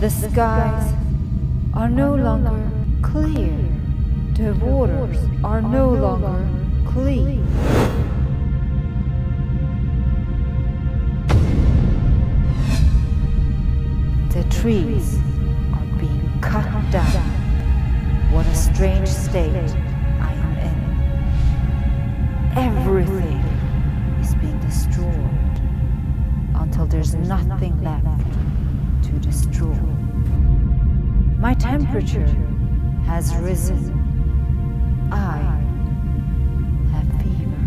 The skies are no longer clear. The waters are no longer clean. The trees are being cut down. What a strange state I am in. Everything is being destroyed until there's nothing left to destroy. My temperature has risen. I have fever.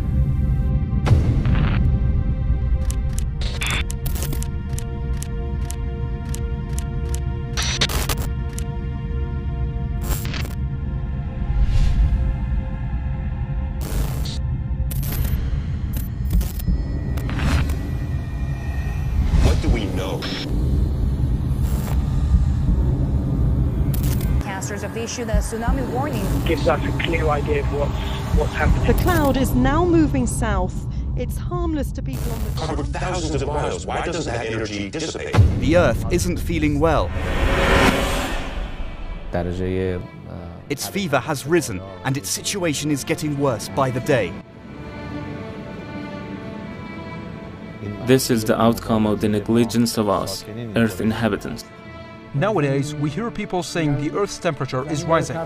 What do we know? Have issued a tsunami warning. Gives us a clear idea of what's happening. The cloud is now moving south. It's harmless to people on the Covered thousands of miles. Why doesn't that energy dissipate? The Earth isn't feeling well. Its fever has risen, and its situation is getting worse by the day. This is the outcome of the negligence of us, Earth inhabitants. Nowadays, we hear people saying the Earth's temperature is rising.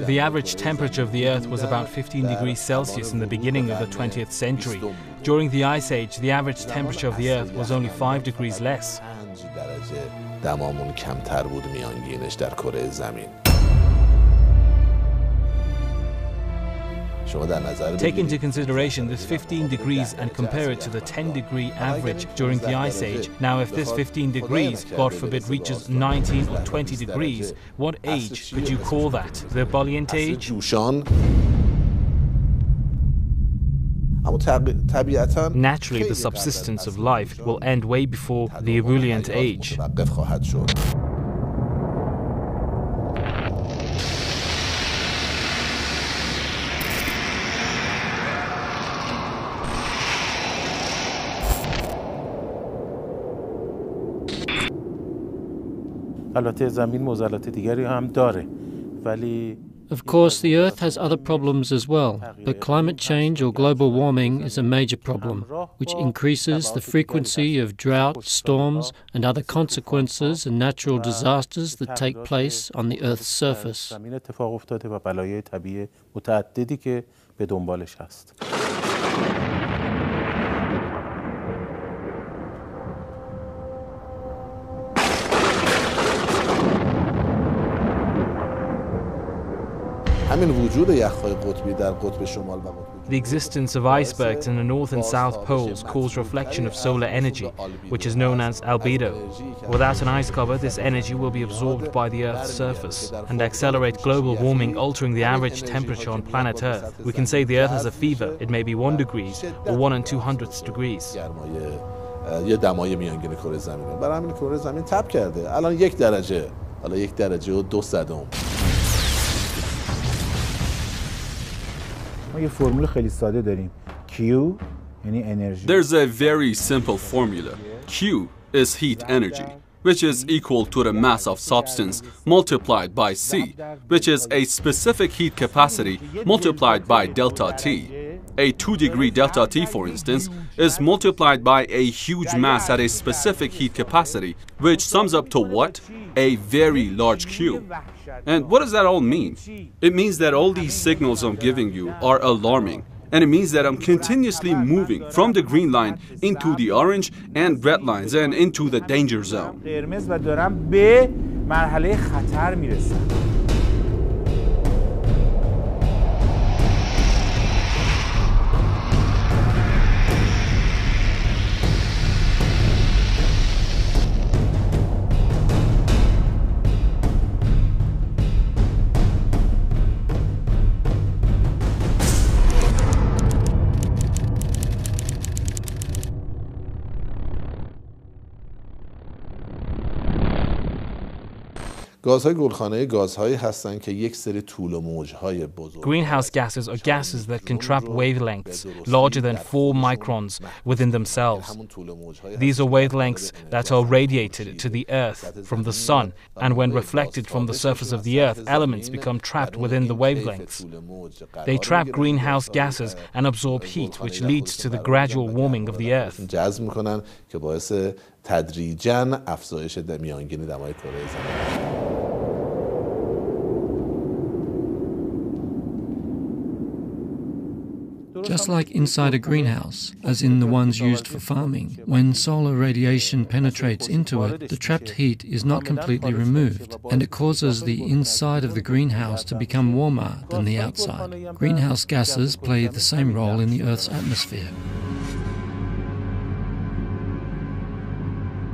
The average temperature of the Earth was about 15 degrees Celsius in the beginning of the 20th century. During the Ice Age, the average temperature of the Earth was only 5 degrees less. Take into consideration this 15 degrees and compare it to the 10-degree average during the Ice Age. Now, if this 15 degrees, God forbid, reaches 19 or 20 degrees, what age could you call that? The ebullient age? Naturally, the subsistence of life will end way before the ebullient age. Of course, the Earth has other problems as well, but climate change or global warming is a major problem, which increases the frequency of drought, storms, and other consequences and natural disasters that take place on the Earth's surface. The existence of icebergs in the North and South poles causes reflection of solar energy, which is known as albedo. Without an ice cover, this energy will be absorbed by the Earth's surface and accelerate global warming, altering the average temperature on planet Earth. We can say the Earth has a fever. It may be 1 degree or 1 200 degrees. یه دمای میانگین کره زمین برای همین کره زمین تب کرده الان 1 درجه حالا 1 درجه و 2 صدم ما یه فرمول خیلی ساده داریم Q یعنی انرژی. There's a very simple formula. Q is heat energy, which is equal to the mass of substance multiplied by C, which is a specific heat capacity multiplied by delta T. A 2-degree delta T, for instance, is multiplied by a huge mass at a specific heat capacity, which sums up to what? A very large Q. And what does that all mean? It means that all these signals I'm giving you are alarming. And it means that I'm continuously moving from the green line into the orange and red lines and into the danger zone. گازهای گلخانه‌ای گازهایی هستند که یک سری طول و موج‌های بزرگ. Greenhouse gases are gases that can trap wavelengths larger than 4 microns within themselves. These are wavelengths that are radiated to the Earth from the Sun, and when reflected from the surface of the Earth, elements become trapped within the wavelengths. They trap greenhouse gases and absorb heat, which leads to the gradual warming of the Earth. جذب می‌کنن که باعث تدریجاً افزایش میانگین دمای کره زمین. Just like inside a greenhouse, as in the ones used for farming, when solar radiation penetrates into it, the trapped heat is not completely removed, and it causes the inside of the greenhouse to become warmer than the outside. Greenhouse gases play the same role in the Earth's atmosphere.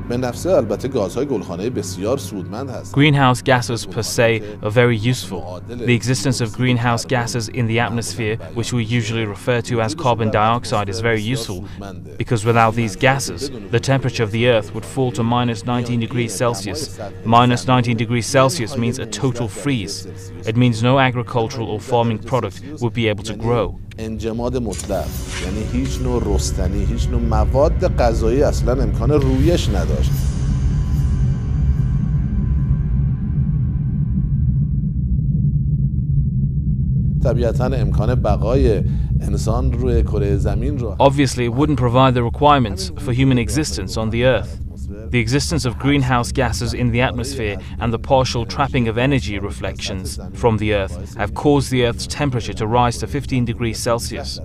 به نفسه البته گازهای گلخانه‌ای بسیار سودمند هستند. Greenhouse gases per se are very useful. The existence of greenhouse gases in the atmosphere, which we usually refer to as carbon dioxide, is very useful because without these gases, the temperature of the Earth would fall to minus 19 degrees Celsius. Minus 19 degrees Celsius means a total freeze. It means no agricultural or farming product would be able to grow. انجماد مطلق، یعنی هیچ نوع رستنی، هیچ نوع مواد غذایی اصلا امکان رویش نداشت. طبیعتاً امکان بقای انسان روی کره زمین رو Obviously, it wouldn't provide the requirements for human existence on the Earth. The existence of greenhouse gases in the atmosphere and the partial trapping of energy reflections from the Earth have caused the Earth's temperature to rise to 15 degrees Celsius.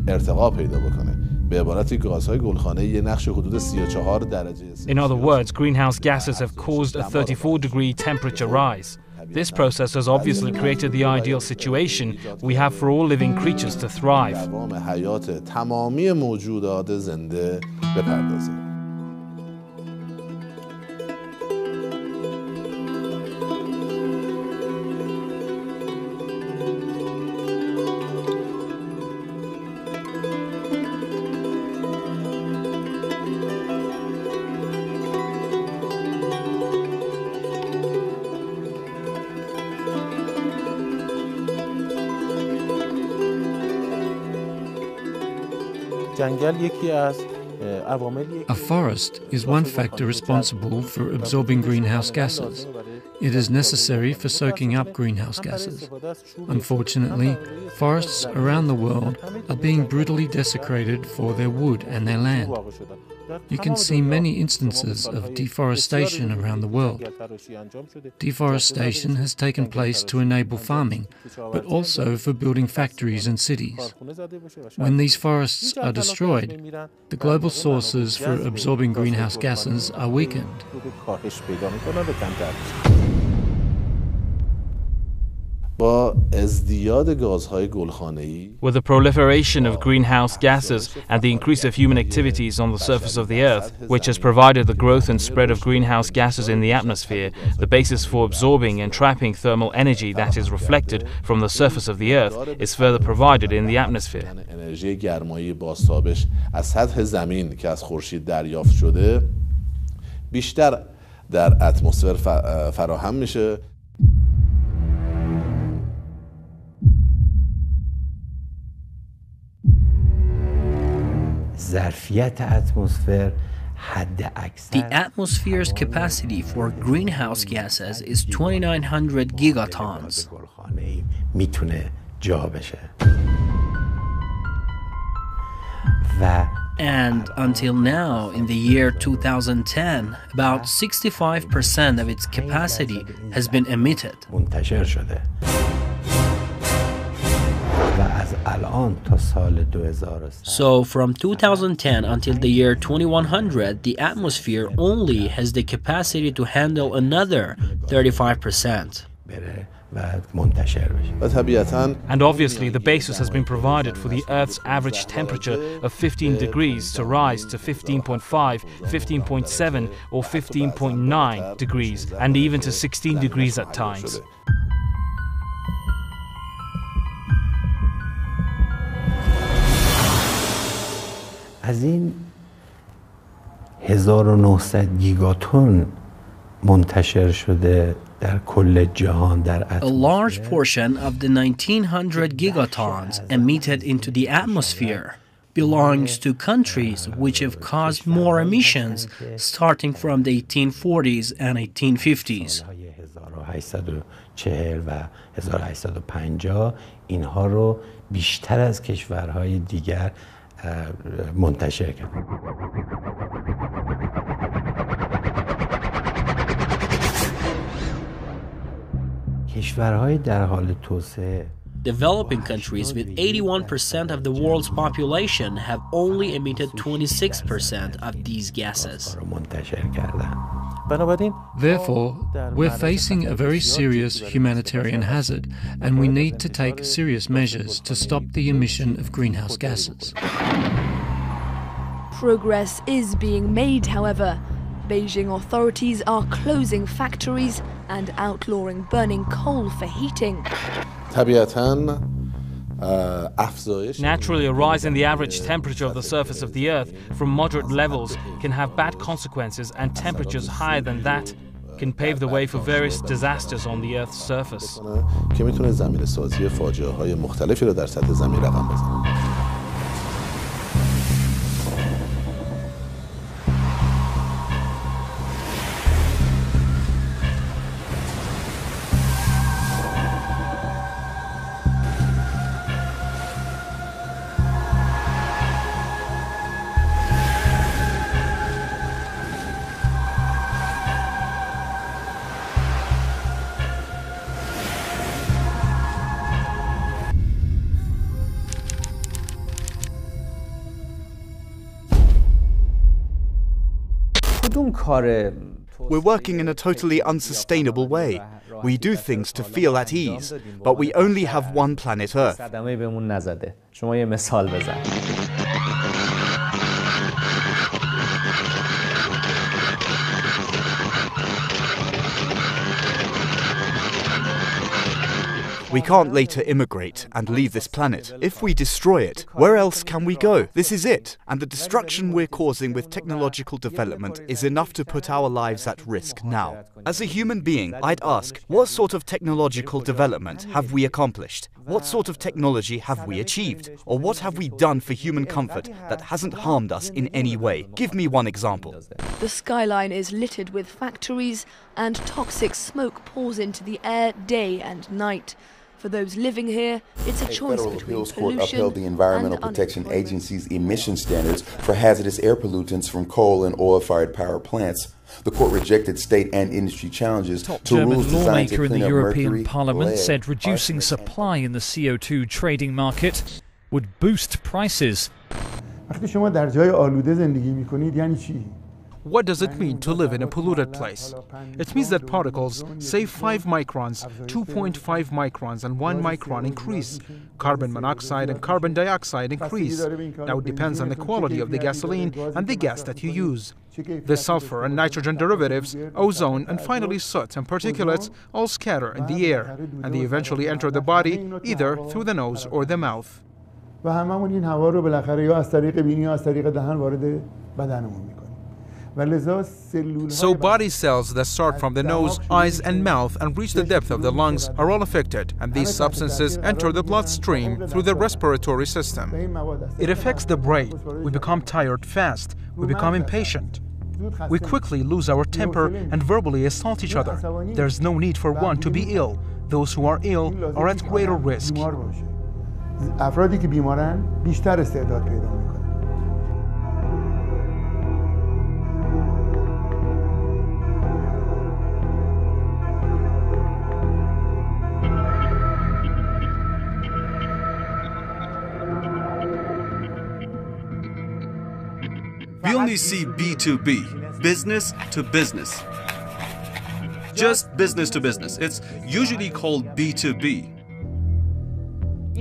ارتقا پیدا بکنه. به عبارتی گازهای گلخانه‌ای یه نقش حدود 34 درجه. In other words, greenhouse gases have caused a 34-degree temperature rise. This process has obviously created the ideal situation we have for all living creatures to thrive. حیات تمامی موجودات زنده بپردازه. A forest is one factor responsible for absorbing greenhouse gases. It is necessary for soaking up greenhouse gases. Unfortunately, forests around the world are being brutally desecrated for their wood and their land. You can see many instances of deforestation around the world. Deforestation has taken place to enable farming, but also for building factories and cities. When these forests are destroyed, the global sources for absorbing greenhouse gases are weakened. With the proliferation of greenhouse gases and the increase of human activities on the surface of the Earth, which has provided the growth and spread of greenhouse gases in the atmosphere, the basis for absorbing and trapping thermal energy that is reflected from the surface of the Earth is further provided in the atmosphere. انرژی گرمایی بازتابش از سطح زمین که از خورشید دریافت شده بیشتر در اتمسفر فراهم میشه. The atmosphere's capacity for greenhouse gases is 2,900 gigatons. And until now, in the year 2010, about 65% of its capacity has been emitted. So from 2010 until the year 2100, the atmosphere only has the capacity to handle another 35%. And obviously the basis has been provided for the Earth's average temperature of 15 degrees to rise to 15.5, 15.7 or 15.9 degrees and even to 16 degrees at times. از این 1900 گیگاتون منتشر شده در کل جهان در A large portion of the 1900 gigatons emitted into the atmosphere belongs to countries which have caused more emissions starting from the 1840s and 1850s. 1840 و 1850 اینها رو بیشتر از کشورهای دیگر منتشر کرد. کشورهای در حال توسعه Developing countries with 81% of the world's population have only emitted 26% of these gases. Therefore, we're facing a very serious humanitarian hazard, and we need to take serious measures to stop the emission of greenhouse gases. Progress is being made, however. Beijing authorities are closing factories and outlawing burning coal for heating. Naturally, a rise in the average temperature of the surface of the Earth from moderate levels can have bad consequences, and temperatures higher than that can pave the way for various disasters on the Earth's surface. که میتونه زمینه‌سازی فاجعه‌های مختلفی رو در سطح زمین رقم بزنه. We're working in a totally unsustainable way. We do things to feel at ease, but we only have one planet Earth. We can't later immigrate and leave this planet. If we destroy it, where else can we go? This is it. And the destruction we're causing with technological development is enough to put our lives at risk now. As a human being, I'd ask, what sort of technological development have we accomplished? What sort of technology have we achieved? Or what have we done for human comfort that hasn't harmed us in any way? Give me one example. The skyline is littered with factories, and toxic smoke pours into the air day and night. For those living here, it's a choice Federal between Appeals Court pollution upheld the Environmental and Protection Agency's emission standards for hazardous air pollutants from coal and oil-fired power plants. The court rejected state and industry challenges to German rules designed to lawmaker in clean the up European mercury, Parliament lead, said reducing supply in the CO2 trading market would boost prices. وقتی شما در جای آلوده زندگی می‌کنید یعنی چی؟ What does it mean to live in a polluted place? It means that particles, say 5 microns, 2.5 microns and 1 micron increase. Carbon monoxide and carbon dioxide increase. Now it depends on the quality of the gasoline and the gas that you use. The sulfur and nitrogen derivatives, ozone, and finally soot and particulates all scatter in the air, and they eventually enter the body either through the nose or the mouth. و هممون این هوا رو بالاخره یا از طریق بینی یا از طریق دهن وارد بدنمون می‌کنیم. So body cells that start from the nose, eyes and mouth and reach the depth of the lungs are all affected, and these substances enter the bloodstream through the respiratory system. It affects the brain. We become tired fast. We become impatient. We quickly lose our temper and verbally assault each other. There's no need for one to be ill. Those who are ill are at greater risk. افرادی که بیمارن بیشتر استعداد پیدا میکنن. We only see B2B, business to business. Just business to business. It's usually called B2B.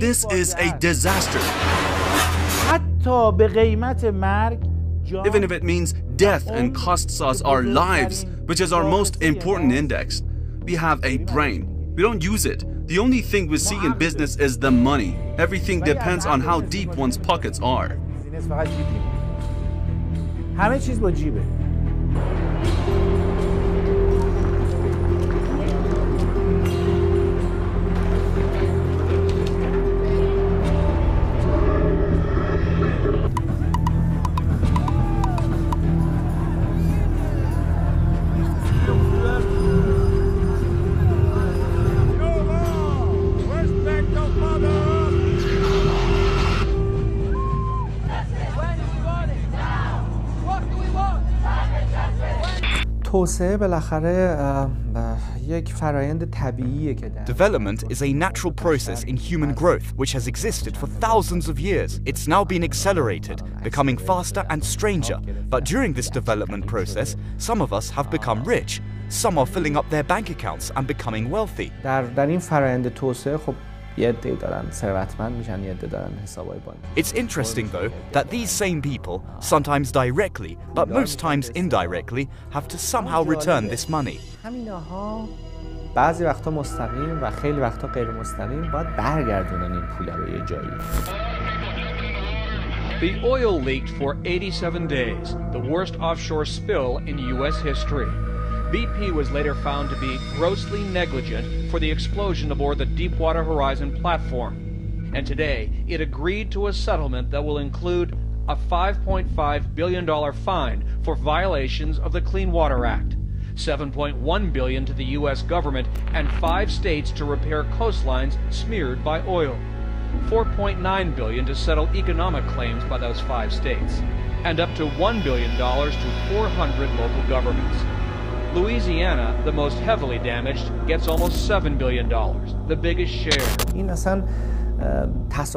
This is a disaster. Even if it means death and costs us our lives, which is our most important index. We have a brain. We don't use it. The only thing we see in business is the money. Everything depends on how deep one's pockets are. Development is a natural process in human growth which has existed for thousands of years. It's now been accelerated, becoming faster and stranger. But during this development process, some of us have become rich. Some are filling up their bank accounts and becoming wealthy. It's interesting though that these same people, sometimes directly, but most times indirectly, have to somehow return this money. The oil leaked for 87 days, the worst offshore spill in U.S. history. BP was later found to be grossly negligent for the explosion aboard the Deepwater Horizon platform. And today, it agreed to a settlement that will include a $5.5 billion fine for violations of the Clean Water Act, $7.1 billion to the U.S. government, and 5 states to repair coastlines smeared by oil, $4.9 billion to settle economic claims by those 5 states, and up to $1 billion to 400 local governments. Louisiana, the most heavily damaged, gets almost $7 billion, the biggest share.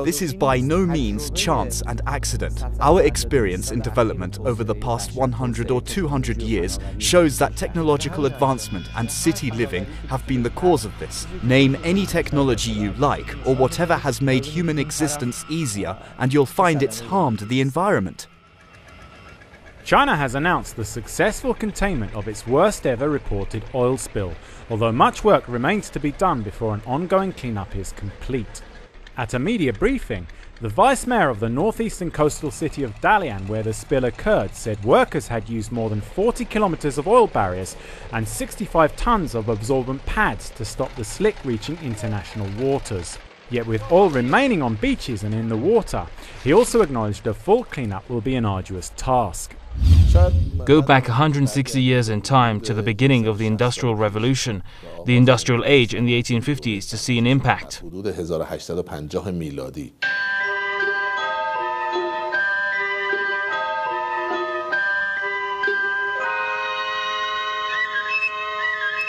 This is by no means chance and accident. Our experience in development over the past 100 or 200 years shows that technological advancement and city living have been the cause of this. Name any technology you like, or whatever has made human existence easier, and you'll find it's harmed the environment. China has announced the successful containment of its worst ever reported oil spill, although much work remains to be done before an ongoing cleanup is complete. At a media briefing, the vice mayor of the northeastern coastal city of Dalian, where the spill occurred, said workers had used more than 40 kilometers of oil barriers and 65 tons of absorbent pads to stop the slick reaching international waters. Yet with oil remaining on beaches and in the water, he also acknowledged a full cleanup will be an arduous task. Go back 160 years in time to the beginning of the Industrial Revolution, the Industrial Age in the 1850s, to see an impact.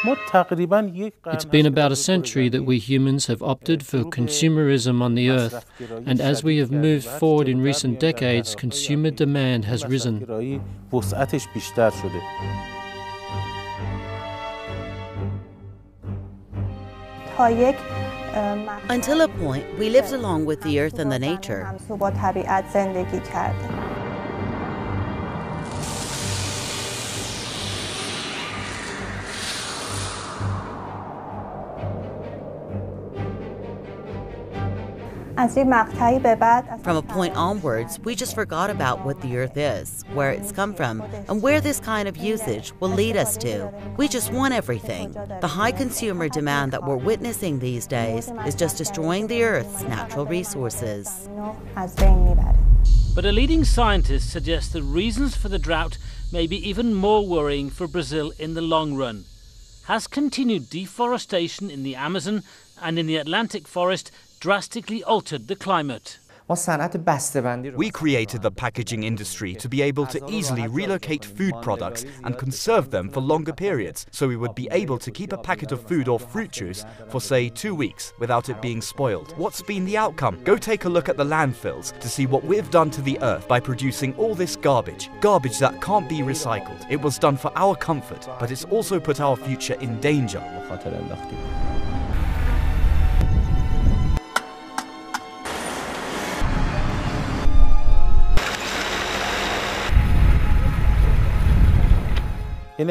It's been about a century that we humans have opted for consumerism on the Earth, and as we have moved forward in recent decades, consumer demand has risen. Until a point, we lived along with the earth and the nature. From a point onwards, we just forgot about what the earth is, where it's come from, and where this kind of usage will lead us to. We just want everything. The high consumer demand that we're witnessing these days is just destroying the earth's natural resources. But a leading scientist suggests the reasons for the drought may be even more worrying for Brazil in the long run. Has continued deforestation in the Amazon and in the Atlantic forest drastically altered the climate? We created the packaging industry to be able to easily relocate food products and conserve them for longer periods, so we would be able to keep a packet of food or fruit juice for, say, 2 weeks without it being spoiled. What's been the outcome? Go take a look at the landfills to see what we've done to the earth by producing all this garbage that can't be recycled. It was done for our comfort, but it's also put our future in danger. If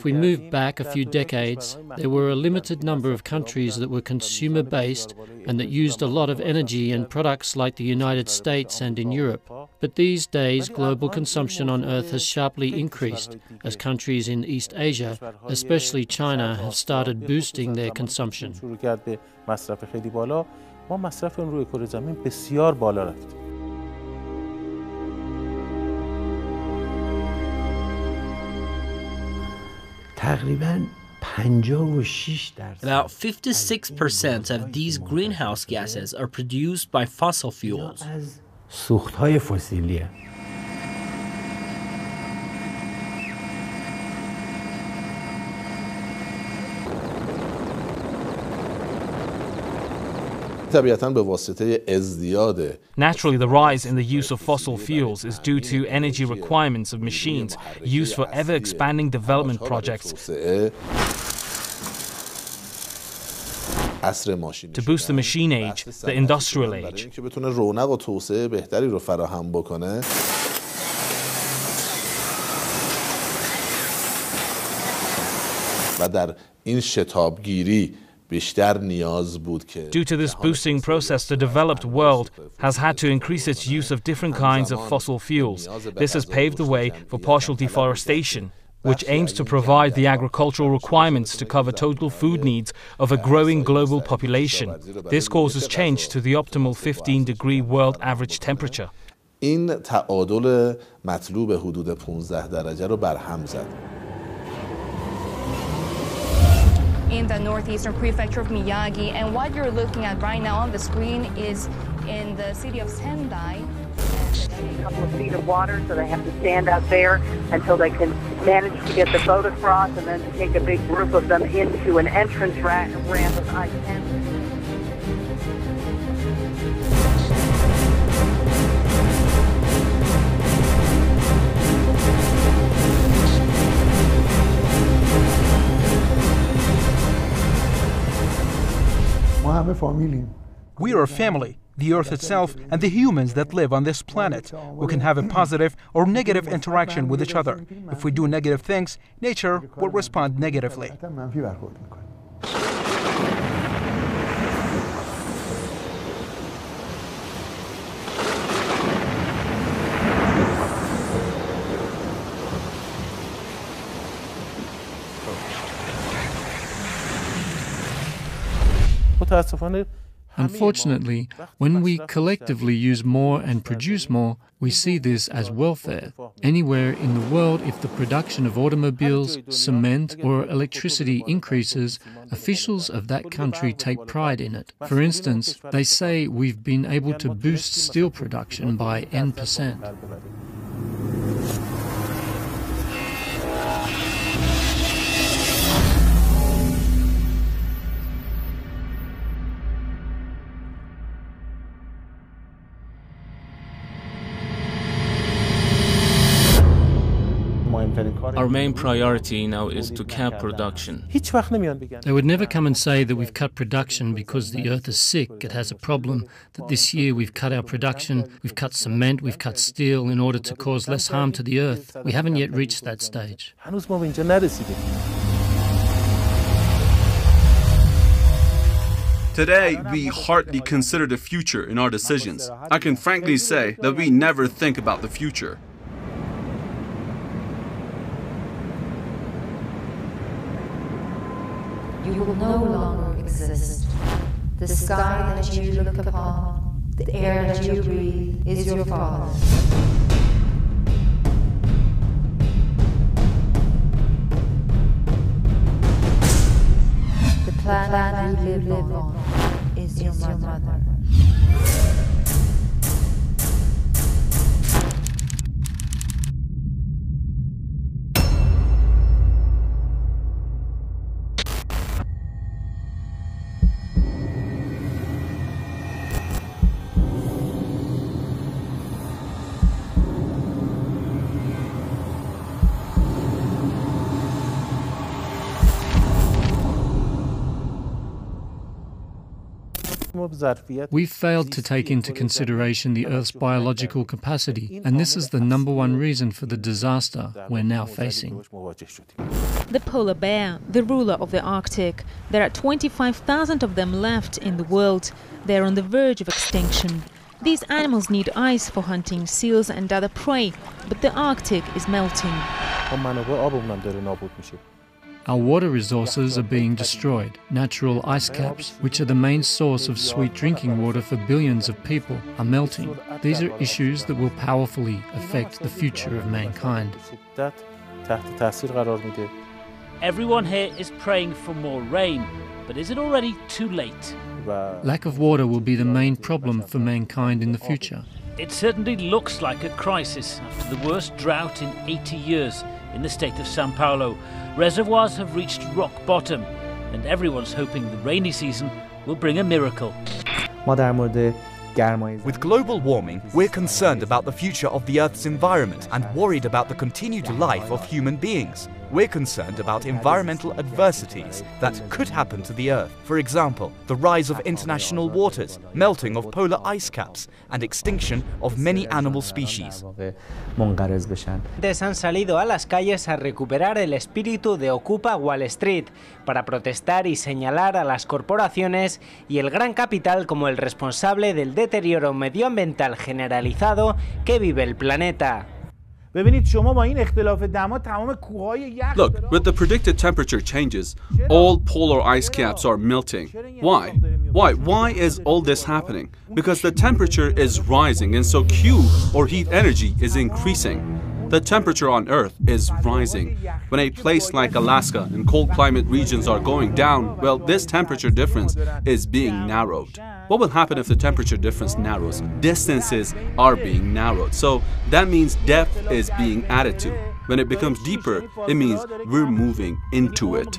we move back a few decades, there were a limited number of countries that were consumer-based and that used a lot of energy and products like the United States and in Europe. But these days, global consumption on Earth has sharply increased as countries in East Asia, especially China, have started boosting their consumption. About 56% of these greenhouse gases are produced by fossil fuels. طبیعتاً به واسطه ازدیاد Naturally, the rise in the use of fossil fuels is due to energy requirements of machines used for ever-expanding development projects. To boost the machine age, the industrial age. که بتونه رونق و توسعه بهتری رو فراهم بکنه. و در این شتابگیری بیشتر نیاز بود که Due to this boosting process, the developed world has had to increase its use of different kinds of fossil fuels. This has paved the way for partial deforestation, which aims to provide the agricultural requirements to cover total food needs of a growing global population. This causes change to the optimal 15-degree world average temperature. این تعادل مطلوب حدود 15 درجه رو برهم زد. In the northeastern prefecture of Miyagi, and what you're looking at right now on the screen is in the city of Sendai. A couple of feet of water, so they have to stand out there until they can manage to get the boat across, and then to take a big group of them into an entrance ramp of I-10. We are a family, the Earth itself and the humans that live on this planet, who can have a positive or negative interaction with each other. If we do negative things, nature will respond negatively. Unfortunately, when we collectively use more and produce more, we see this as welfare. Anywhere in the world, if the production of automobiles, cement, or electricity increases, officials of that country take pride in it. For instance, they say we've been able to boost steel production by N%. Our main priority now is to cap production. They would never come and say that we've cut production because the earth is sick, it has a problem, that this year we've cut our production, we've cut cement, we've cut steel in order to cause less harm to the earth. We haven't yet reached that stage. Today, we hardly consider the future in our decisions. I can frankly say that we never think about the future. You will no longer exist. The sky that you look upon, the air that you breathe, is your father. The planet you live on is your mother. We failed to take into consideration the Earth's biological capacity, and this is the number one reason for the disaster we're now facing. The polar bear, the ruler of the Arctic. There are 25,000 of them left in the world. They're on the verge of extinction. These animals need ice for hunting seals and other prey, but the Arctic is melting. Our water resources are being destroyed. Natural ice caps, which are the main source of sweet drinking water for billions of people, are melting. These are issues that will powerfully affect the future of mankind. Everyone here is praying for more rain, but is it already too late? Lack of water will be the main problem for mankind in the future. It certainly looks like a crisis after the worst drought in 80 years in the state of São Paulo. Reservoirs have reached rock bottom, and everyone's hoping the rainy season will bring a miracle. With global warming, we're concerned about the future of the Earth's environment and worried about the continued life of human beings. We're concerned about environmental adversities that could happen to the Earth. For example, the rise of international waters, melting of polar ice caps, and extinction of many animal species. Han salido a las calles a recuperar el espíritu de Ocupa Wall Street para protestar y señalar a las corporaciones y el gran capital como el responsable del deterioro medioambiental generalizado que vive el planeta. Look, with the predicted temperature changes, all polar ice caps are melting. Why? Why is all this happening? Because the temperature is rising and so Q, or heat energy, is increasing. The temperature on Earth is rising. When a place like Alaska and cold climate regions are going down, well, this temperature difference is being narrowed. What will happen if the temperature difference narrows? Distances are being narrowed. So that means depth is being added to. When it becomes deeper, it means we're moving into it.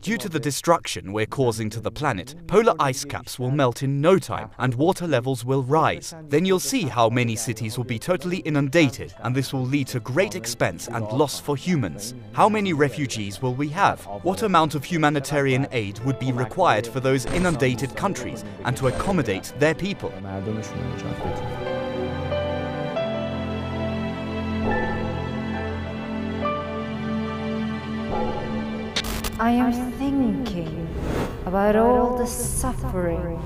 Due to the destruction we're causing to the planet, polar ice caps will melt in no time and water levels will rise. Then you'll see how many cities will be totally inundated, and this will lead to great expense and loss for humans. How many refugees will we have? What amount of humanitarian aid would be required for those inundated countries and to accommodate their people? I am thinking about all the suffering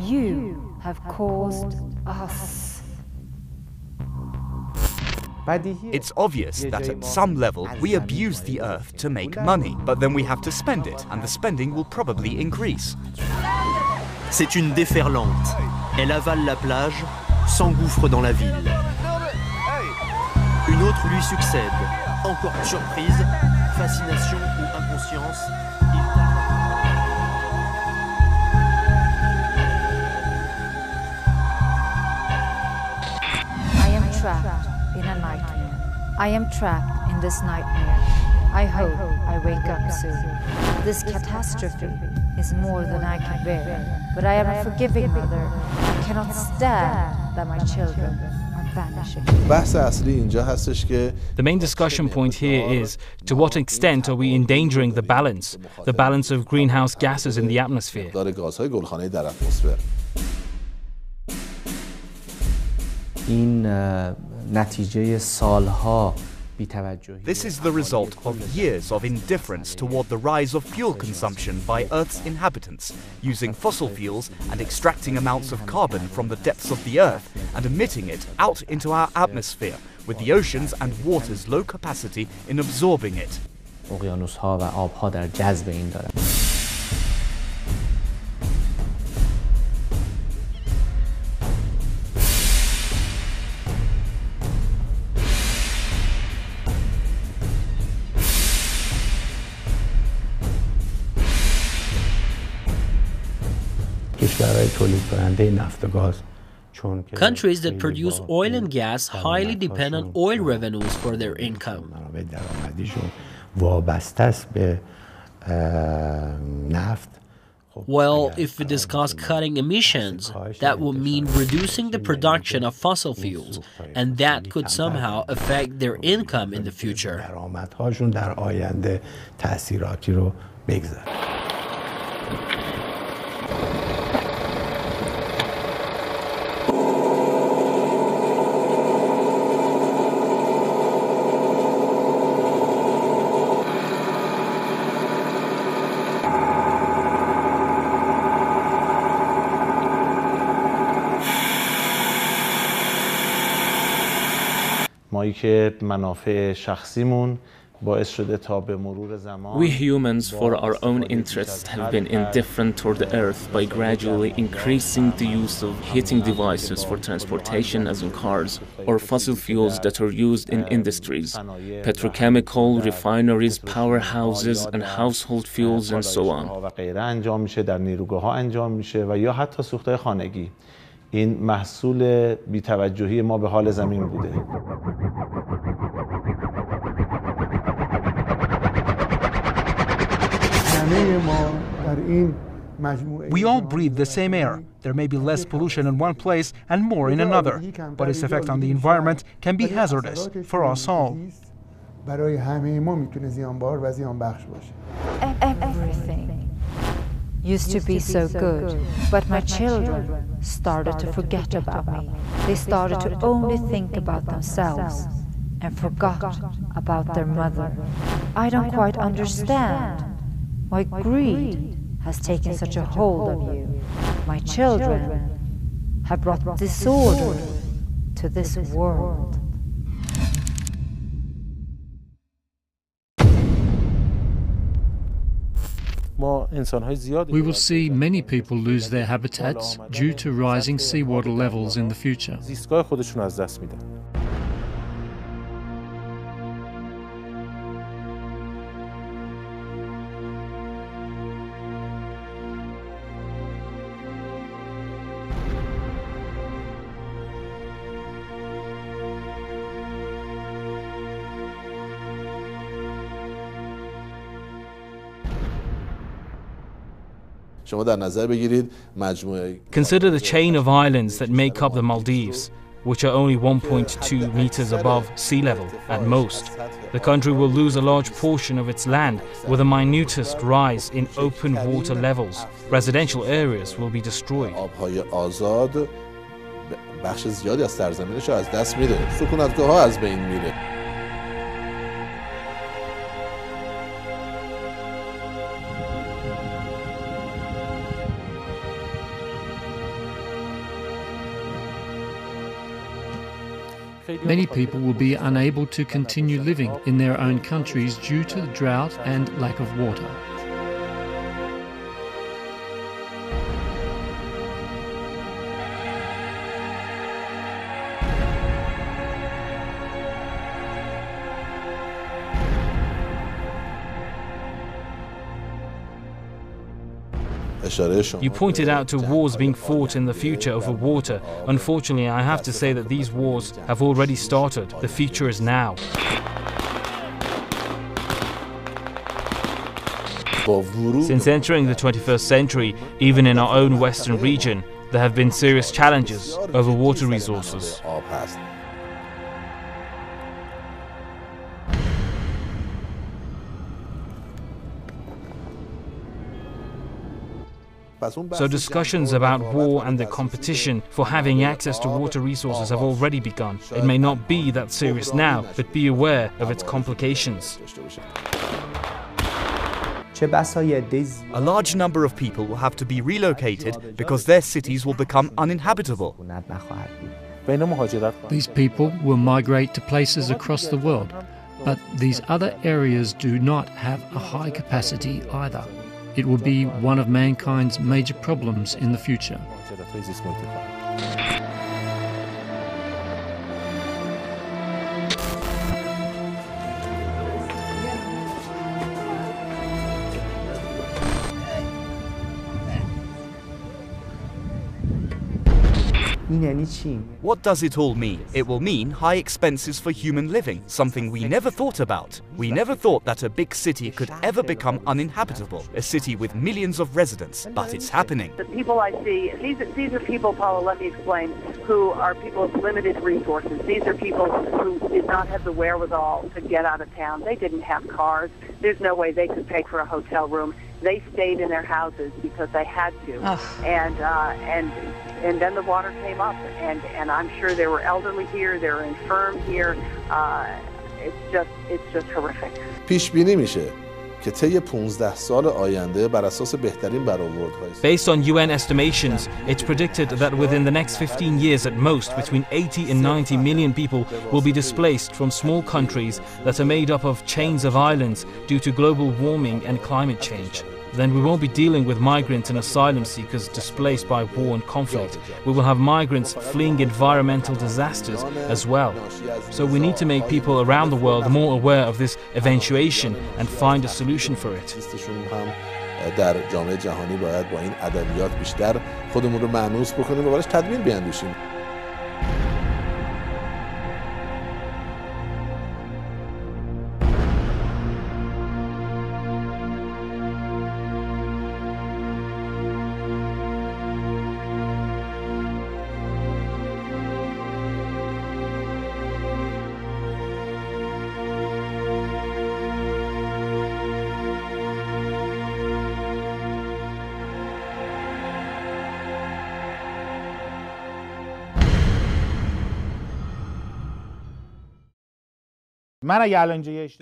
you have caused us. It's obvious that at some level we abuse the Earth to make money, but then we have to spend it, and the spending will probably increase. C'est une déferlante. Elle avale la plage, s'engouffre dans la ville. Une autre lui succède. Encore surprise, fascination ou inconscience. I am trapped in a nightmare. I am trapped in this nightmare. I hope I wake up soon. This catastrophe is more than I can bear. But I am a forgiving mother. I cannot stand that my children are vanishing. The main discussion point here is, to what extent are we endangering the balance of greenhouse gases in the atmosphere? This is the result of years of indifference toward the rise of fuel consumption by Earth's inhabitants, using fossil fuels and extracting amounts of carbon from the depths of the Earth and emitting it out into our atmosphere, with the oceans and waters' low capacity in absorbing it. Countries that produce oil and gas highly depend on oil revenues for their income. Well, if we discuss cutting emissions, that would mean reducing the production of fossil fuels, and that could somehow affect their income in the future. مایی که منافع شخصیمون We humans, for our own interests, have been indifferent toward the Earth by gradually increasing the use of heating devices for transportation, as in cars, or fossil fuels that are used in industries, petrochemical, refineries, powerhouses, and household fuels, and so on. این محصول بی‌توجهی ما به حال زمین بوده. We all breathe the same air. There may be less pollution in one place and more in another, but its effect on the environment can be hazardous for us all. Everything used to be so good, but my children started to forget about me. They started to only think about themselves and forgot about their mother. I don't quite understand why greed has taken such a hold of you. My children have brought disorder to this world. We will see many people lose their habitats due to rising seawater levels in the future. Consider the chain of islands that make up the Maldives, which are only 1.2 meters above sea level at most. The country will lose a large portion of its land with the minutest rise in open water levels. Residential areas will be destroyed. بخش زیادی از سرزمینش از دست میده. سکونتگاه‌ها از بین میره. Many people will be unable to continue living in their own countries due to the drought and lack of water. You pointed out to wars being fought in the future over water. Unfortunately, I have to say that these wars have already started. The future is now. Since entering the 21st century, even in our own Western region, there have been serious challenges over water resources. So discussions about war and the competition for having access to water resources have already begun. It may not be that serious now, but be aware of its complications. A large number of people will have to be relocated because their cities will become uninhabitable. These people will migrate to places across the world, but these other areas do not have a high capacity either. It will be one of mankind's major problems in the future. What does it all mean? It will mean high expenses for human living, something we never thought about. We never thought that a big city could ever become uninhabitable, a city with millions of residents, but it's happening. The people I see, these are people, Paula, let me explain, who are people with limited resources. These are people who did not have the wherewithal to get out of town. They didn't have cars. There's no way they could pay for a hotel room. They stayed in their houses because they had to. And then the water came up, and I'm sure there were elderly here, there were infirm here. It's just horrific. پیش بینی میشه که طی 15 سال آینده بر اساس بهترین برآوردهای Based on UN estimations, it's predicted that within the next 15 years at most, between 80 and 90 million people will be displaced from small countries that are made up of chains of islands due to global warming and climate change. Then we won't be dealing with migrants and asylum seekers displaced by war and conflict. We will have migrants fleeing environmental disasters as well. So we need to make people around the world more aware of this eventuation and find a solution for it. در جامعه جهانی باید با این ادبیات بیشتر خودمون رو مانوس بکنیم و براش تدوین بیاندیشیم.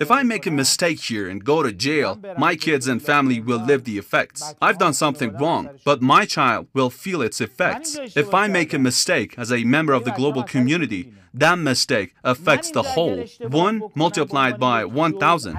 If I make a mistake here and go to jail, my kids and family will live the effects. I've done something wrong, but my child will feel its effects. If I make a mistake as a member of the global community, that mistake affects the whole. 1 multiplied by 1,000.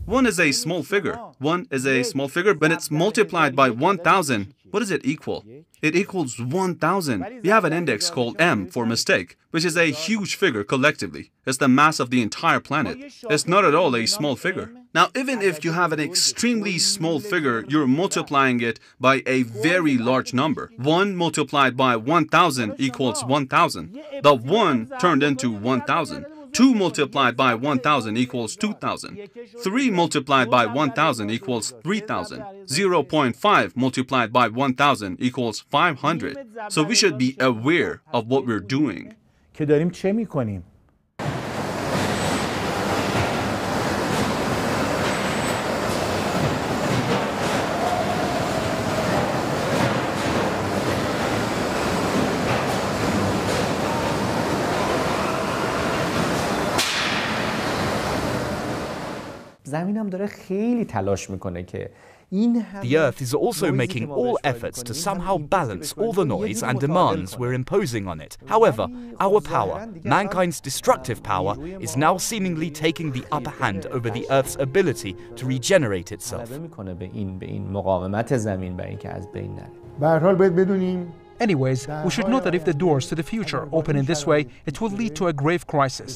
1 is a small figure. 1 is a small figure, but it's multiplied by 1,000. What does it equal? It equals 1,000. We have an index called M for mistake, which is a huge figure collectively. It's the mass of the entire planet. It's not at all a small figure. Now, even if you have an extremely small figure, you're multiplying it by a very large number. 1 multiplied by 1,000 equals 1,000. The 1 turned into 1,000. 2 multiplied by 1,000 equals 2,000. 3 multiplied by 1,000 equals 3,000. 0.5 multiplied by 1,000 equals 500. So we should be aware of what we're doing. که داریم چه میکنیم؟ زمینم داره خیلی تلاش میکنه که The Earth is also making all efforts to somehow balance all the noise and demands we're imposing on it. However, our power, mankind's destructive power, is now seemingly taking the upper hand over the Earth's ability to regenerate itself. Anyways, we should know that if the doors to the future open in this way, it will lead to a grave crisis.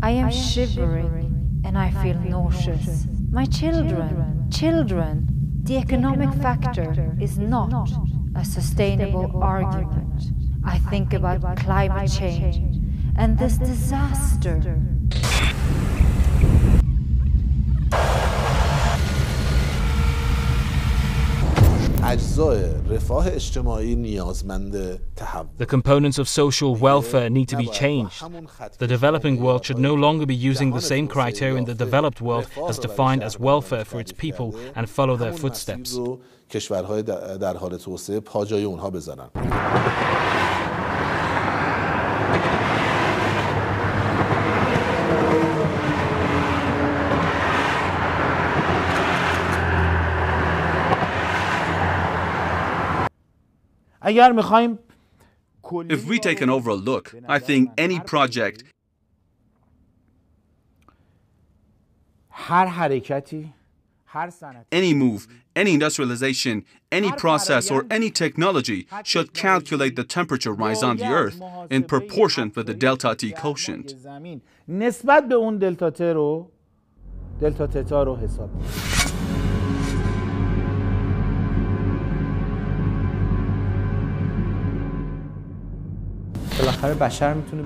I am shivering and I feel nauseous. My children, the economic factor is not a sustainable argument. I think about climate change and this disaster. The components of social welfare need to be changed. The developing world should no longer be using the same criteria the developed world has defined as welfare for its people and follow their footsteps. کشورهای در حال توسعه پا جای اونها بذارن. If we take an overall look, I think any project, any move, any industrialization, any process or any technology should calculate the temperature rise on the Earth in proportion with the delta T quotient. نسبت به اون دلتا تتا رو حساب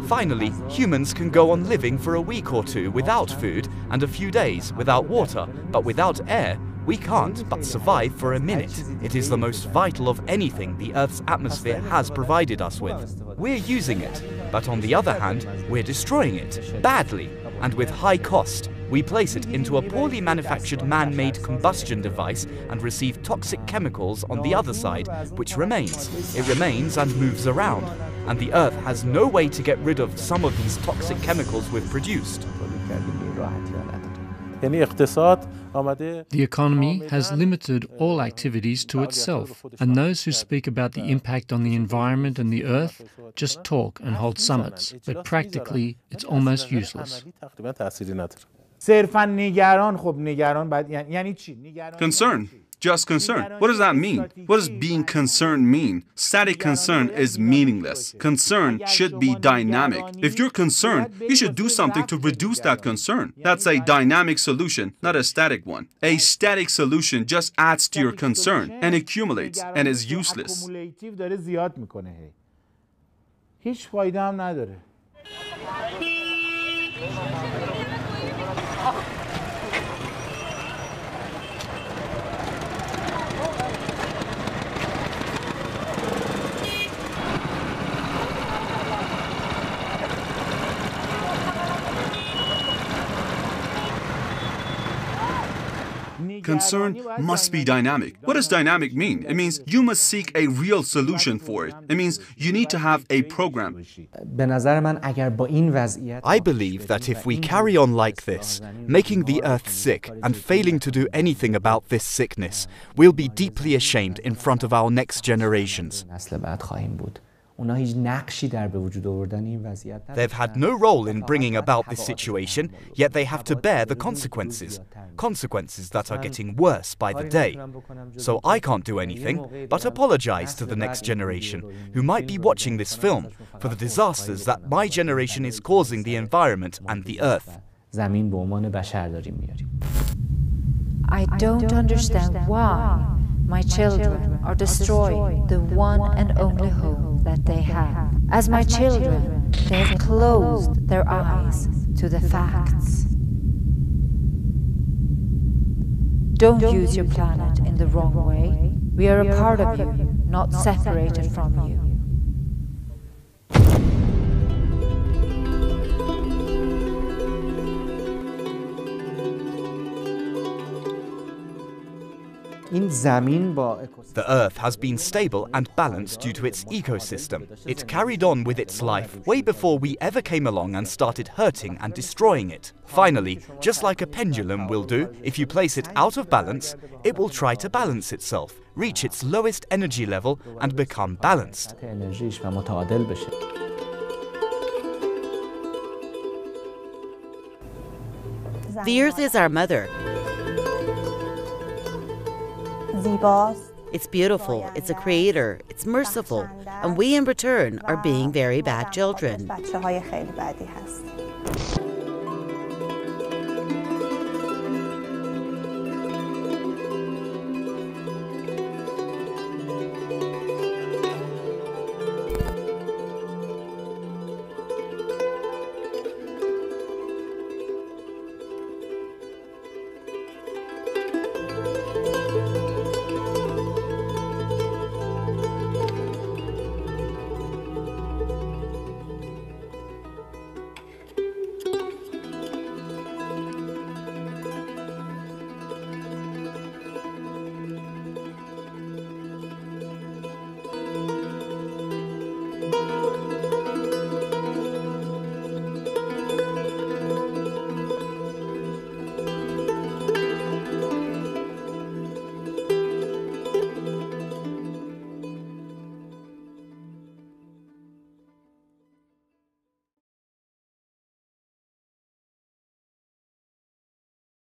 Finally, humans can go on living for a week or two without food and a few days without water, but without air, we can't but survive for a minute. It is the most vital of anything the Earth's atmosphere has provided us with. We're using it, but on the other hand, we're destroying it, badly, and with high cost. We place it into a poorly manufactured man-made combustion device and receive toxic chemicals on the other side, which remains. It remains and moves around, and the Earth has no way to get rid of some of these toxic chemicals we've produced. The economy has limited all activities to itself, and those who speak about the impact on the environment and the earth just talk and hold summits, but practically it's almost useless. Concern. Just concern. What does that mean? What does being concerned mean? Static concern is meaningless. Concern should be dynamic. If you're concerned, you should do something to reduce that concern. That's a dynamic solution, not a static one. A static solution just adds to your concern and accumulates and is useless. Concern must be dynamic. What does dynamic mean? It means you must seek a real solution for it. It means you need to have a program. I believe that if we carry on like this, making the Earth sick and failing to do anything about this sickness, we'll be deeply ashamed in front of our next generations. They've had no role in bringing about this situation, yet they have to bear the consequences. Consequences that are getting worse by the day. So I can't do anything but apologize to the next generation who might be watching this film for the disasters that my generation is causing the environment and the earth. I don't understand why my children are destroying the one and only home that they have. As my children, they have closed their eyes to the facts. Don't use your planet in the wrong way. We are a part of you, not separated from you. The Earth has been stable and balanced due to its ecosystem. It carried on with its life way before we ever came along and started hurting and destroying it. Finally, just like a pendulum will do, if you place it out of balance, it will try to balance itself, reach its lowest energy level and become balanced. The Earth is our mother. It's beautiful, it's a creator, it's merciful, and we in return are being very bad children.